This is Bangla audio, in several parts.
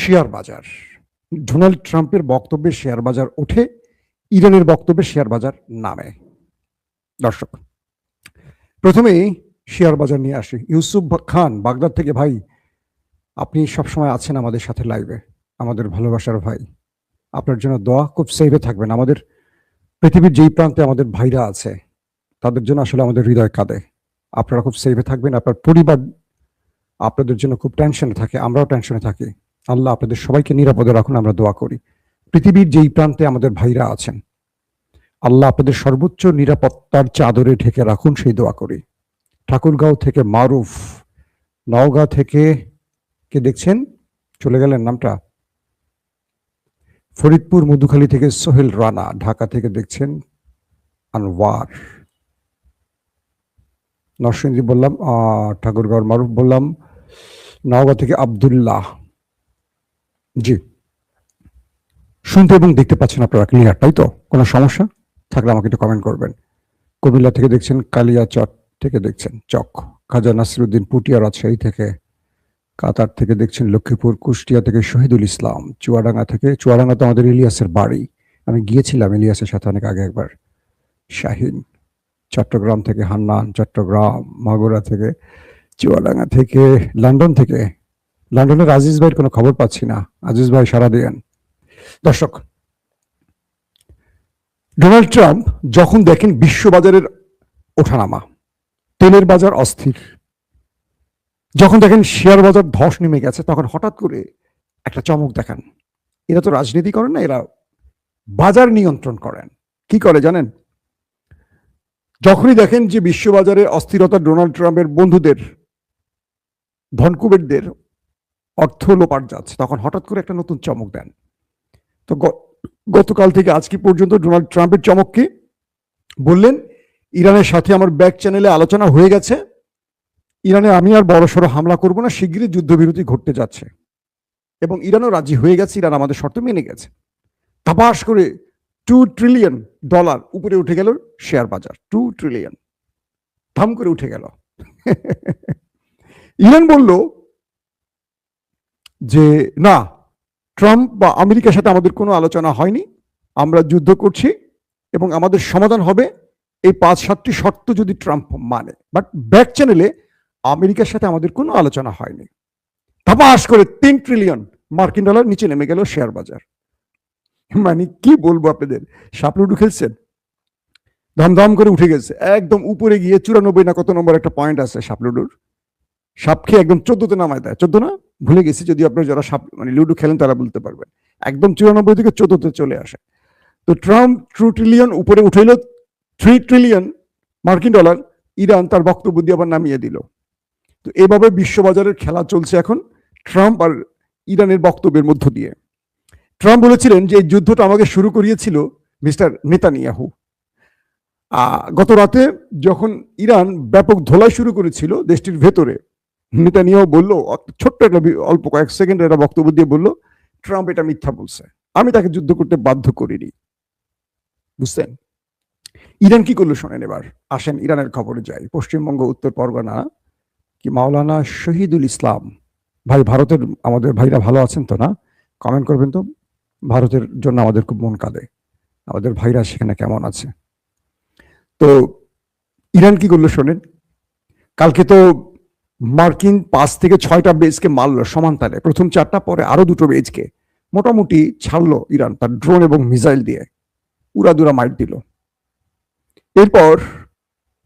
শেয়ার বাজার, ডোনাল্ড ট্রাম্পের বক্তব্যে শেয়ার বাজার ওঠে, ইরানের বক্তব্যে শেয়ার বাজার নামে। দর্শক, প্রথমেই শেয়ার বাজার নিয়ে আসি। ইউসুফ খান বাগদাদ থেকে, ভাই আপনি সবসময় আছেন আমাদের সাথে লাইভে, আমাদের ভালোবাসার ভাই, আপনার জন্য দোয়া, খুব সেভে থাকবেন। আমাদের পৃথিবীর যেই প্রান্তে আমাদের ভাইরা আছে তাদের জন্য আসলে আমাদের হৃদয় কাঁদে। আপনারা খুব সেভে থাকবেন, আপনার পরিবার আপনাদের জন্য খুব টেনশনে থাকে, আমরাও টেনশনে থাকি। আল্লাহ আপনাদের সবাইকে নিরাপদে রাখুন, আমরা দোয়া করি। পৃথিবীর যেই প্রান্তে আমাদের ভাইরা আছেন, আল্লাহ আপনাদের সর্বোচ্চ নিরাপত্তার চাদরে ঢেকে রাখুন, সেই দোয়া করি। ঠাকুরগাঁও থেকে মারুফ, নওগাঁ থেকে কে দেখছেন, চলে গেলেন নামটা, ফরিদপুর মধুখালী থেকে সোহেল রানা, ঢাকা থেকে দেখছেন আনোয়ার, নরসিংদী বললাম, ঠাকুরগাঁওর মারুফ বললাম, নওগাঁ থেকে আব্দুল্লাহ। জি, শুনতে এবং দেখতে পাচ্ছেন আপনারা ক্লিয়ার, তাই তো? কোনো সমস্যা থাকলে আমাকে একটু কমেন্ট করবেন। কুমিল্লা থেকে দেখছেন, কালিয়াচক থেকে দেখছেন, চক খাজা নাসিরুদ্দিন পুটিয়া রাজশাহী থেকে, কাতার থেকে দেখছেন লক্ষ্মীপুর, কুষ্টিয়া থেকে শহীদুল ইসলাম, চুয়াডাঙ্গা থেকে, চুয়াডাঙ্গা তো আমাদের ইলিয়াসের বাড়ি, আমি গিয়েছিলাম ইলিয়াসের সাথে অনেক আগে একবার, শাহিন, চট্টগ্রাম থেকে হান্নান, চট্টগ্রাম, মাগুরা থেকে, চুয়াডাঙ্গা থেকে, লন্ডন থেকে, লন্ডনের আজিজ ভাইয়ের কোনো খবর পাচ্ছি না, আজিজ ভাই সারা দেন। দর্শক, ডোনাল্ড ট্রাম্প যখন দেখেন বিশ্ববাজারের ওঠানামা, তেলের বাজার অস্থির, যখন দেখেন শেয়ার বাজার ধস নেমে গেছে, তখন হঠাৎ করে একটা চমক দেখান। এরা তো রাজনীতি করেন না, এরা বাজার নিয়ন্ত্রণ করেন। কি করে জানেন? যখনই দেখেন যে বিশ্ববাজারে অস্থিরতা, ডোনাল্ড ট্রাম্পের বন্ধুদের, ধনকুবেরদের অর্থ লোপাট যাচ্ছে, তখন হঠাৎ করে একটা নতুন চমক দেন। তো গতকাল থেকে আজকে পর্যন্ত ডোনাল্ড ট্রাম্পের চমক কি বললেন? ইরানের সাথে আমার ব্যাক চ্যানেলে আলোচনা হয়ে গেছে, ইরানে আমি আর বড়সড় হামলা করব না, শিগগিরই যুদ্ধবিরতি ঘটতে যাচ্ছে, এবং ইরানও রাজি হয়ে গেছে, ইরান আমাদের শর্ত মেনে গেছে। তাপাস করে $2 ট্রিলিয়ন উপরে উঠে গেল শেয়ার বাজার, 2 ট্রিলিয়ন ধাম করে উঠে গেল। ইরান বলল যে না, ট্রাম্প বা আমেরিকার সাথে আমাদের কোনো আলোচনা হয়নি, আমরা যুদ্ধ করছি এবং আমাদের সমাধান হবে এই 5-7টি শর্ত যদি ট্রাম্প মানে। বাট ব্যাক চ্যানেলে আমেরিকার সাথে আমাদের কোনো আলোচনা হয়নি। তাপাস করে $3 ট্রিলিয়ন নিচে নেমে গেল শেয়ার বাজার। মানে কি বলবো আপনাদের, সাপলুডু খেলছেন, ধমধম করে উঠে গেছে একদম উপরে গিয়ে 94 না কত নম্বর একটা পয়েন্ট আছে সাপলুডুর, সাপ খেয়ে একদম 14তে নামায় দেয়, 14 না ভুলে গেছি, যদি আপনারা যারা সাপ মানে লুডো খেলেন তারা বলতে পারবেন, একদম 94 থেকে 14তে চলে আসে। তো ট্রাম্প 2 ট্রিলিয়ন উপরে উঠাইল, $3 ট্রিলিয়ন, ইরান তার বক্তব্য দিয়ে আবার নামিয়ে দিল। তো এভাবে বিশ্ববাজারের খেলা চলছে এখন ট্রাম্প আর ইরানের বক্তব্যের মধ্য দিয়ে। ট্রাম্প বলেছিলেন যে এই যুদ্ধটা আমাকে শুরু করিয়েছিল মিস্টার নেতানিয়াহু। গত রাতে যখন ইরান ব্যাপক ধোলাই শুরু করেছিল দেশটির ভেতরে, নেতানিয়াহু বলল, ছোট্ট একটা অল্প কয়েক সেকেন্ডের একটা বক্তব্য দিয়ে বলল, ট্রাম্প এটা মিথ্যা বলছে, আমি তাকে যুদ্ধ করতে বাধ্য করিনি। বুঝছেন? ইরান কি করলো শোনেন এবার, আসেন ইরানের খবরে যাই। পশ্চিমবঙ্গ উত্তর পরগনা কি মাওলানা শহীদুল ইসলাম ভাই, ভারতের আমাদের ভাইরা ভালো আছেন তো না? কমেন্ট করবেন তো, ভারতের জন্য আমাদের খুব মন কাঁদে, আমাদের ভাইরা সেখানে কেমন আছে। তো ইরান কি করলো শোনেন, কালকে তো মার্কিন 5 থেকে 6টা বেজকে মারলো সমান তালে, প্রথম 4টা, পরে আরো 2টো বেজকে মোটামুটি ছাড়লো ইরান তার ড্রোন এবং মিসাইল দিয়ে, উড়াদুরা মাইট দিল। এরপর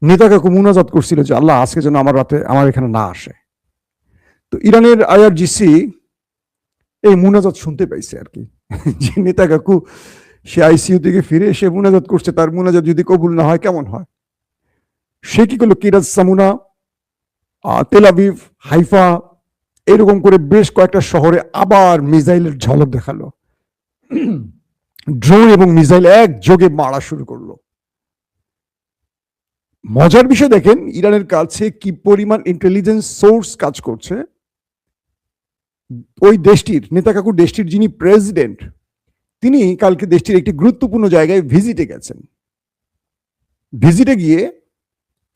নেতাকে মুনাজাত করছিল যে আল্লাহ আজকে যেন আমার রাতে আমার এখানে না আসে। তো ইরানের IRGC এই মুনাজাত শুনতে পাইছে আর কি, যে নেতা কাকু সে ICU থেকে ফিরে এসে মুনাজাত করছে, তার মুনাজাত যদি কবুল না হয় কেমন হয়। সে কি করলো, কিরাত সামুনা, তেল আবিব, হাইফা, এরকম করে বেশ কয়েকটা শহরে আবার মিসাইলের ঝলক দেখালো, ড্রোন এবং মিসাইল একযোগে মারা শুরু করলো। মজার বিষয় দেখেন, ইরানের কাছে কি পরিমাণ ইন্টেলিজেন্স সোর্স কাজ করছে। ওই দেশটির নেতা কাকু, দেশটির যিনি প্রেসিডেন্ট, তিনি কালকে দেশটির একটি গুরুত্বপূর্ণ জায়গায় ভিজিটে গেছেন। ভিজিটে গিয়ে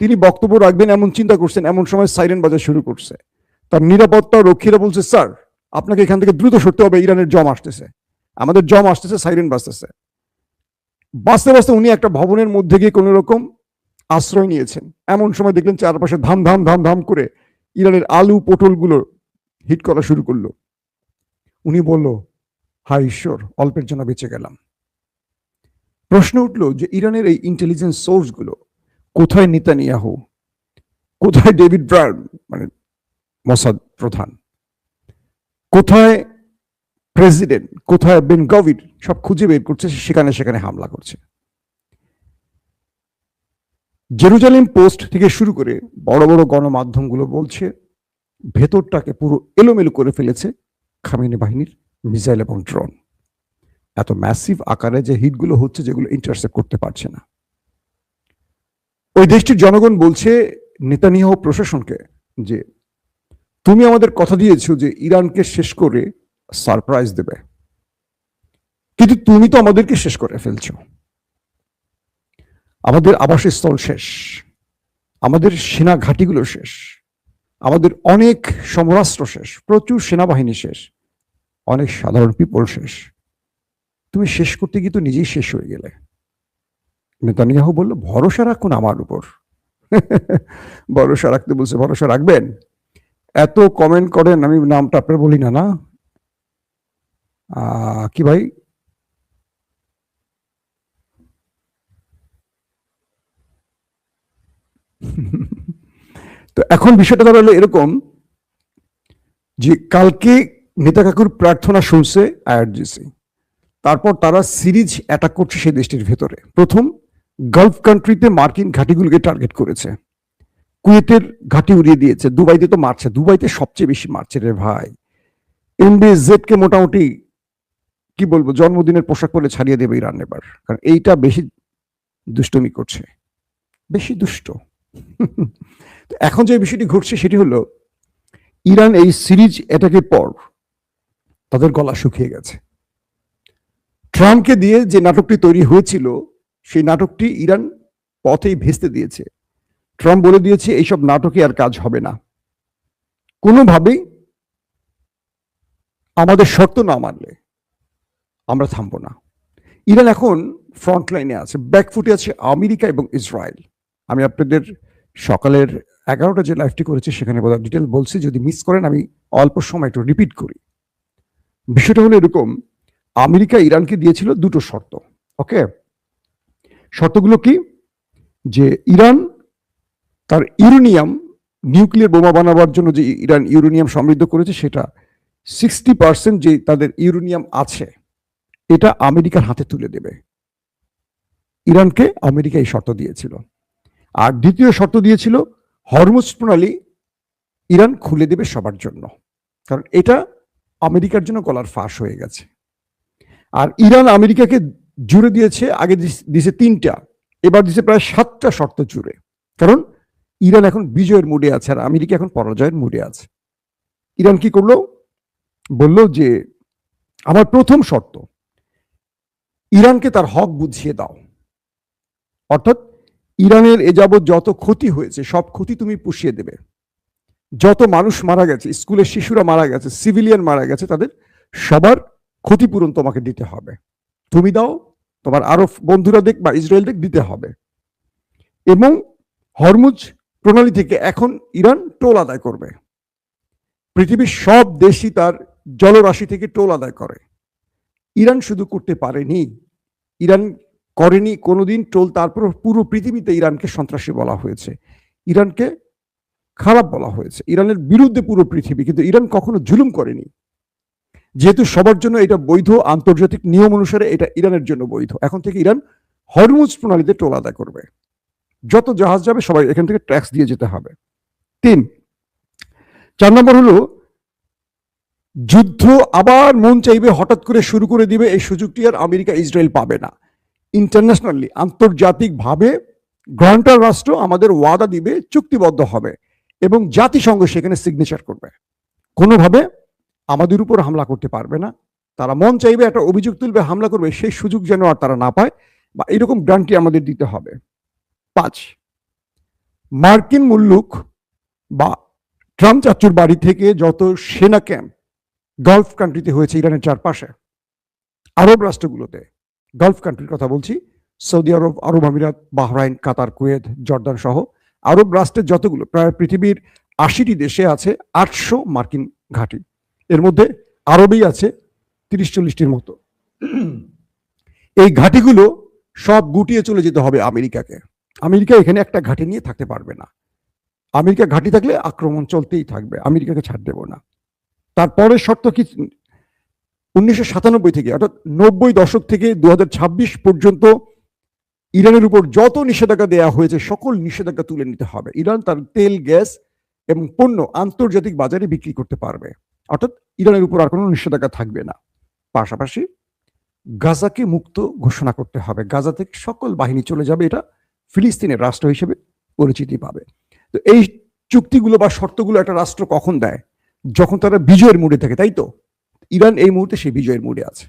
তিনি বক্তব্য রাখবেন এমন চিন্তা করছেন, এমন সময় সাইরেন বাজা শুরু করছে। তার নিরাপত্তা রক্ষীরা বলছে, স্যার আপনাকে এখান থেকে দ্রুত সরতে হবে, ইরানের জম আসতেছে, আমাদের জম আসতেছে, সাইরেন বাজতেছে। বাঁচতে বাঁচতে উনি একটা ভবনের মধ্যে গিয়ে কোন রকম আশ্রয় নিয়েছেন। এমন সময় দেখলেন চারপাশে ধাম ধাম ধাম ধাম করে ইরানের আলু পটল গুলো হিট করা শুরু করলো। উনি বলল, হায় ঈশ্বর, অল্পের জন্য বেঁচে গেলাম। প্রশ্ন উঠল যে ইরানের এই ইন্টেলিজেন্স সোর্স গুলো কোথায়? নেতানিয়াহু কোথায়? ডেভিড ব্রায়ান মানে মোসাদ প্রধান কোথায়? প্রেসিডেন্ট কোথায়? বেন গভির সব খুঁজে বের করছে, সেখানে সেখানে হামলা করছে। জেরুজালেম পোস্ট থেকে শুরু করে বড় বড় গণমাধ্যমগুলো বলছে ভেতরটাকে পুরো এলোমেলো করে ফেলেছে খামেনি বাহিনীর মিসাইল এবং ড্রোন। এত ম্যাসিভ আকারে যে হিটগুলো হচ্ছে, যেগুলো ইন্টারসেপ্ট করতে পারছে না। ওই দেশটির জনগণ বলছে নেতানিয়াহু প্রশাসনকে যে তুমি আমাদের কথা দিয়েছো যে ইরানকে শেষ করে সারপ্রাইজ দেবে, কিন্তু তুমি তো আমাদেরকে শেষ করে ফেলছো। আমাদের আবাসস্থল শেষ, আমাদের সেনা ঘাঁটিগুলো শেষ, আমাদের অনেক সমরাস্ত্র শেষ, প্রচুর সেনাবাহিনী শেষ, অনেক সাধারণ পিপল শেষ। তুমি শেষ করতে গিয়ে তো নিজেই শেষ হয়ে গেলে। নেতানিয়াহু বলল, ভরসা রাখুন আমার উপর। ভরসা রাখতে বলছে, ভরসা রাখবেন? এত কমেন্ট করেন, আমি নামটা আপনার বলি না, না কি ভাই, তো এখন বিষয়টা দাঁড়ালো এরকম যে কালকে নেতা কাকুর প্রার্থনা শুনছে আইআরজিসি, তারপর তারা সিরিজ অ্যাটাক করছে সেই দেশটির ভেতরে। প্রথম গালফ কান্ট্রিতে মার্কিন ঘাঁটিগুলোকে টার্গেট করেছে, কুয়েতের ঘাঁটি উড়িয়ে দিয়েছে, দুবাইতে তো মারছে, দুবাইতে সবচেয়ে বেশি মারছে রে ভাই। এমবিজেড কে মোটামুটি কি বলবো, জন্মদিনের পোশাক পরে ছাড়িয়ে দেবে ইরান এবার, কারণ এইটা বেশি দুষ্টমি করছে, বেশি দুষ্ট। এখন যে বিষয়টি ঘটছে সেটি হলো ইরান এই সিরিজ অ্যাটাকের পর তাদের গলা শুকিয়ে গেছে। ট্রাম্পকে দিয়ে যে নাটকটি তৈরি হয়েছিল সেই নাটকটি ইরান পথেই ভেস্তে দিয়েছে। ট্রাম্প বলে দিয়েছে এইসব নাটকে আর কাজ হবে না, কোনোভাবেই আমাদের শর্ত না মানলে আমরা থামবো না। ইরান এখন ফ্রন্ট লাইনে আছে, ব্যাকফুটে আছে আমেরিকা এবং ইসরায়েল। আমি আপনাদের সকালের 11টা যে লাইভটি করেছি সেখানে বোধহয় ডিটেল বলছি, যদি মিস করেন আমি অল্প সময় একটু রিপিট করি। বিষয়টা হলো এরকম, আমেরিকা ইরানকে দিয়েছিল দুটো শর্ত। ওকে, শর্তগুলো কি? যে ইরান তার ইউরেনিয়াম, নিউক্লিয়ার বোমা বানাবার জন্য যে ইরান ইউরেনিয়াম সমৃদ্ধ করেছে, সেটা 60% যে তাদের ইউরেনিয়াম আছে এটা আমেরিকার হাতে তুলে দেবে। ইরানকে আমেরিকা এই শর্ত দিয়েছিল। আর দ্বিতীয় শর্ত দিয়েছিল হরমুজ প্রণালী ইরান খুলে দেবে সবার জন্য, কারণ এটা আমেরিকার জন্য গলার ফাঁস হয়ে গেছে। আর ইরান আমেরিকাকে জুড়ে দিয়েছে, আগে দিয়েছে 3টা, এবার দিয়েছে প্রায় 7টা শর্ত জুড়ে, কারণ ইরান এখন বিজয়ের মুডে আছে আর আমেরিকা এখন পরাজয়ের মুডে আছে। ইরান কি করলো? বলল যে আমার প্রথম শর্ত, ইরানকে তার হক বুঝিয়ে দাও, অর্থাৎ ইরানের এ যাবৎ যত ক্ষতি হয়েছে সব ক্ষতি তুমি পুষিয়ে দেবে। যত মানুষ মারা গেছে, স্কুলের শিশুরা মারা গেছে, সিভিলিয়ান মারা গেছে, তাদের সবার ক্ষতিপূরণ তোমাকে দিতে হবে। তুমি দাও, তোমার আরো বন্ধুরা দেখ বা ইসরায়েল দেখ, দিতে হবে। এবং হরমুজ প্রণালী থেকে এখন ইরান টোল আদায় করবে। পৃথিবীর সব দেশই তার জলরাশি থেকে টোল আদায় করে, ইরান শুধু করতে পারেনি, ইরান করেনি কোনোদিন টোল। তারপর পুরো পৃথিবীতে ইরানকে সন্ত্রাসী বলা হয়েছে, ইরানকে খারাপ বলা হয়েছে, ইরানের বিরুদ্ধে পুরো পৃথিবী, কিন্তু ইরান কখনো জুলুম করেনি। যেহেতু সবার জন্য এটা বৈধ, আন্তর্জাতিক নিয়ম অনুসারে এটা ইরানের জন্য বৈধ, এখন থেকে ইরান হরমুজ প্রণালীতে টোল আদায় করবে। যত জাহাজ যাবে সবাই এখান থেকে ট্যাক্স দিয়ে যেতে হবে। 4 নম্বর হলো যুদ্ধ আবার মন চাইবে হঠাৎ করে শুরু করে দিবে, এই সুযোগটি আর আমেরিকা ইসরায়েল পাবে না। ইন্টারন্যাশনালি, আন্তর্জাতিকভাবে গ্রান্টার রাষ্ট্র আমাদের ওয়াদা দিবে, চুক্তিবদ্ধ হবে এবং জাতিসংঘ সেখানে সিগনেচার করবে। কোনোভাবে আমাদের উপর হামলা করতে পারবে না। তারা মন চাইবে একটা অভিযোগ তুলবে, হামলা করবে, সেই সুযোগ যেন আর তারা না পায়, বা এরকম গ্যারান্টি আমাদের দিতে হবে। 5, মার্কিন মুল্লুক বা ট্রাম্প চাচুর বাড়ি থেকে যত সেনা ক্যাম্প গালফ কান্ট্রিতে হয়েছে, ইরানের চারপাশে, আরব রাষ্ট্রগুলোতে, গালফ কান্ট্রির কথা বলছি, সৌদি আরব, আরব আমিরাত, বাহরাইন, কাতার, কুয়েত, জর্দান সহ আরব রাষ্ট্রের যতগুলো, প্রায় পৃথিবীর 80টি দেশে আছে 800 মার্কিন ঘাঁটি। এর মধ্যে আরবেই আছে 30-40টির মতো। এই ঘাঁটিগুলো সব গুটিয়ে চলে যেতে হবে আমেরিকাকে। আমেরিকা এখানে একটা ঘাঁটি নিয়ে থাকতে পারবে না। আমেরিকা ঘাঁটি থাকলে আক্রমণ চলতেই থাকবে, আমেরিকাকে ছাড় দেব না। তারপরের শর্ত কি, 1997 থেকে, অর্থাৎ 90 দশক থেকে 2026 পর্যন্ত ইরানের উপর যত নিষেধাজ্ঞা দেওয়া হয়েছে সকল নিষেধাজ্ঞা তুলে নিতে হবে। ইরান তার তেল, গ্যাস এবং পণ্য আন্তর্জাতিক বাজারে বিক্রি করতে পারবে, অর্থাৎ ইরানের উপর আর কোনো নিষেধাজ্ঞা থাকবে না। পাশাপাশি গাজাকে মুক্ত ঘোষণা করতে হবে, গাজা থেকে সকল বাহিনী চলে যাবে, এটা ফিলিস্তিনের রাষ্ট্র হিসেবে পরিচিতি পাবে। তো এই চুক্তিগুলো বা শর্তগুলো একটা রাষ্ট্র কখন দেয়? যখন তারা বিজয়ের মুডে থাকে, তাই তো? ইরান এই মুহূর্তে সেই বিজয়ের মুডে আছে।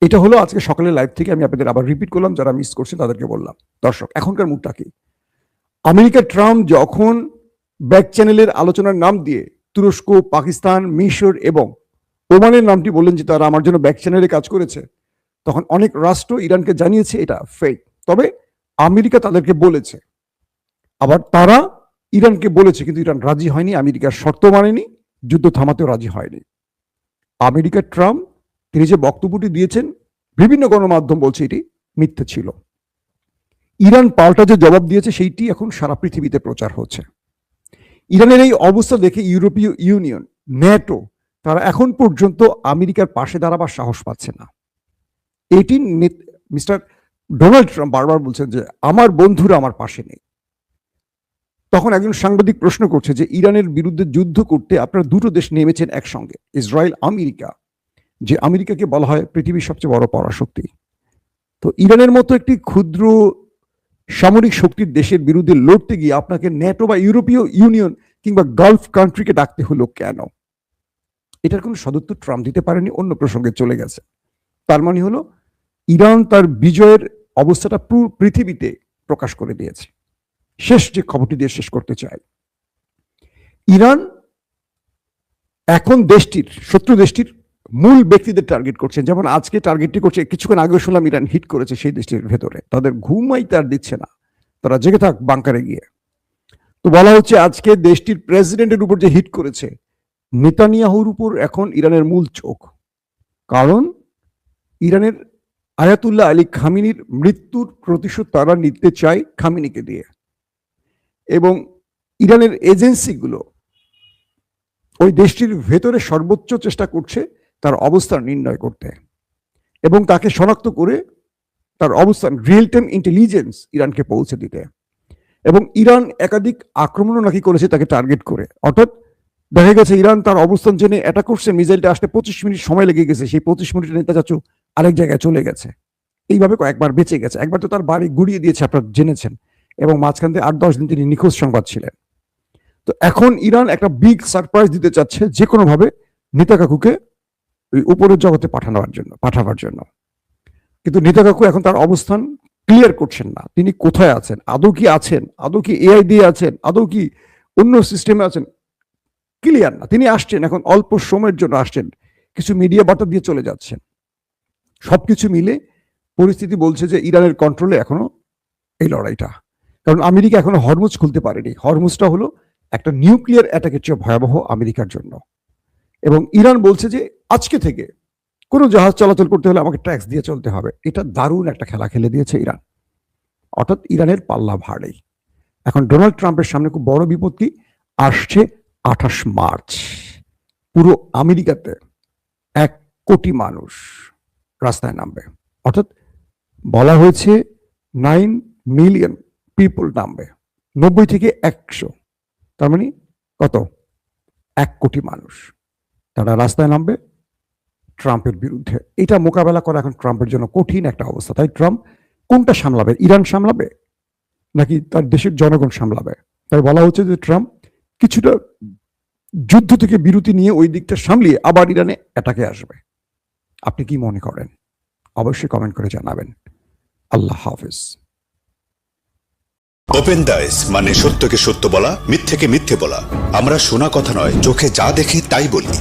এটা হলো আজকে সকালের লাইভ থেকে আমি আপনাদের আবার রিপিট করলাম, যারা মিস করছেন তাদেরকে বললাম। দর্শক, এখনকার মুডটা কি? আমেরিকা ট্রাম্প যখন ব্যাক চ্যানেলের আলোচনার নাম দিয়ে তুরস্ক, পাকিস্তান, মিশর এবং ওমানের নামটি বললেন যে তারা আমার জন্য ব্যাক চ্যানেলে কাজ করেছে, তখন অনেক রাষ্ট্র ইরানকে জানিয়েছে এটা ফেক। তবে আমেরিকা তাদেরকে বলেছে, আবার তারা ইরানকে বলেছে, কিন্তু ইরান রাজি হয়নি, আমেরিকার শর্ত মানেনি, যুদ্ধ থামাতেও রাজি হয়নি। আমেরিকার ট্রাম্প তিনি যে বক্তব্যটি দিয়েছেন, বিভিন্ন গণমাধ্যম বলছে এটি মিথ্যে ছিল। ইরান পাল্টা যে জবাব দিয়েছে সেইটি এখন সারা পৃথিবীতে প্রচার হচ্ছে। ইরানের এই অবস্থা দেখে ইউরোপীয় ইউনিয়ন, ন্যাটো, তারা এখন পর্যন্ত আমেরিকার পাশে দাঁড়াবার সাহস পাচ্ছে না। এটি মিস্টার ডোনাল্ড ট্রাম্প বারবার বলছেন যে আমার বন্ধুরা আমার পাশে নেই। তখন একজন সাংবাদিক প্রশ্ন করছে যে ইরানের বিরুদ্ধে যুদ্ধ করতে আপনারা দুটো দেশ নেমেছেন একসঙ্গে, ইসরায়েল, আমেরিকা, যে আমেরিকাকে বলা হয় পৃথিবীর সবচেয়ে বড় পরাশক্তি। তো ইরানের মতো একটি ক্ষুদ্র সামরিক শক্তির দেশের বিরুদ্ধে লড়তে গিয়ে আপনাকে ন্যাটো বা ইউরোপীয় ইউনিয়ন কিংবা গালফ কান্ট্রিকে ডাকতে হলো কেন? এটার কোনো সদুত্তর ট্রাম্প দিতে পারেনি, অন্য প্রসঙ্গে চলে গেছে। তার মানে হলো ইরান তার বিজয়ের অবস্থাটা পুরো পৃথিবীতে প্রকাশ করে দিয়েছে। শেষ যে খবরটি দিয়ে শেষ করতে চাই, ইরান এখন দেশটির, শত্রু দেশটির মূল ব্যক্তিদের টার্গেট করছেন। যেমন আজকে টার্গেটটি করছে, কিছুক্ষণ আগে শুনলাম ইরান হিট করেছে সেই দেশটির ভেতরে, তাদের ঘুমাই তার দিচ্ছে না, তারা জেগে থাক বাংকারে গিয়ে। তো বলা হচ্ছে আজকে দেশটির প্রেসিডেন্টের উপর যে হিট করেছে, নেতানিয়াহুর উপর এখন ইরানের মূল চোখ। কারণ ইরানের আয়াতুল্লাহ আলী খামিনির মৃত্যুর প্রতিশোধ তারা নিতে চায় খামিনিকে দিয়ে, এবং ইরানের এজেন্সিগুলো ওই দেশটির ভেতরে সর্বোচ্চ চেষ্টা করছে তার অবস্থান নির্ণয় করতে এবং তাকে শনাক্ত করে তার অবস্থান রিয়েল টাইম ইন্টেলিজেন্স ইরানকে পৌঁছে দিতে। এবং ইরান একাধিক আক্রমণও নাকি করেছে তাকে টার্গেট করে, অর্থাৎ দেখা গেছে ইরান তার অবস্থান জেনে অ্যাটাক করছে, মিসাইলটা আসতে 25 মিনিট সময় লেগে গেছে, সেই 25 মিনিটের নেতা চাচু আরেক জায়গায় চলে গেছে। এইভাবে কয়েকবার বেঁচে গেছে। একবার তো তার বাড়ি গুড়িয়ে দিয়েছে, আপনারা জেনেছেন, এবং মাঝখান থেকে 8-10 দিন তিনি নিখোঁজ সংবাদ ছিলেন। তো এখন ইরান একটা বিগ সারপ্রাইজ দিতে চাচ্ছে, যে কোনো ভাবে নেতাকাকুকে ওই উপরের জগতে পাঠাবার জন্য। কিন্তু নেতাকাকু এখন তার অবস্থান ক্লিয়ার করছেন না, তিনি কোথায় আছেন, আদৌ কি আছেন, আদৌ কি এআই দিয়ে আছেন, আদৌ কি অন্য সিস্টেমে আছেন, ক্লিয়ার না। তিনি আসছেন, এখন অল্প সময়ের জন্য আসছেন, কিছু মিডিয়া বার্তা দিয়ে চলে যাচ্ছেন। সবকিছু মিলে পরিস্থিতি বলছে যে ইরানের কন্ট্রোলে এখনো এই লড়াইটা। কারণ আমেরিকা এখনো হরমুজ খুলতে পারেনি। হরমুজটা হলো একটা নিউক্লিয়ার অ্যাটাকের চেয়ে ভয়াবহ আমেরিকার জন্য। এবং ইরান বলছে যে আজকে থেকে কোনো জাহাজ চলাচল করতে হলে আমাকে ট্যাক্স দিয়ে চলতে হবে। এটা দারুণ একটা খেলা খেলে দিয়েছে ইরান, অর্থাৎ ইরানের পাল্লা ভারী। এখন ডোনাল্ড ট্রাম্পের সামনে খুব বড় বিপদ কি আসছে। 28 মার্চ পুরো আমেরিকাতে 1 কোটি মানুষ রাস্তায় নামবে, অর্থাৎ বলা হয়েছে 9 মিলিয়ন পিপল নামবে, 90 থেকে 100, তার মানে কত, 1 কোটি মানুষ তারা রাস্তায় নামবে ট্রাম্পের বিরুদ্ধে। এটা মোকাবেলা করা এখন ট্রাম্পের জন্য কঠিন একটা অবস্থা। তাই ট্রাম্প কোনটা সামলাবে, ইরান সামলাবে নাকি তার দেশের জনগণ সামলাবে? তাই বলা হচ্ছে যে ট্রাম্প কিছুটা যুদ্ধ থেকে বিরতি নিয়ে ওই দিকটা সামলিয়ে আবার ইরানে অ্যাটাকে আসবে। আপনি কি মনে করেন? অবশ্যই কমেন্ট করে জানাবেন। আল্লাহ হাফেজ। ওপেন দাইস মানে সত্যকে সত্য বলা, মিথ্যেকে মিথ্যে বলা। আমরা শোনা কথা নয়, চোখে যা দেখি তাই বলি।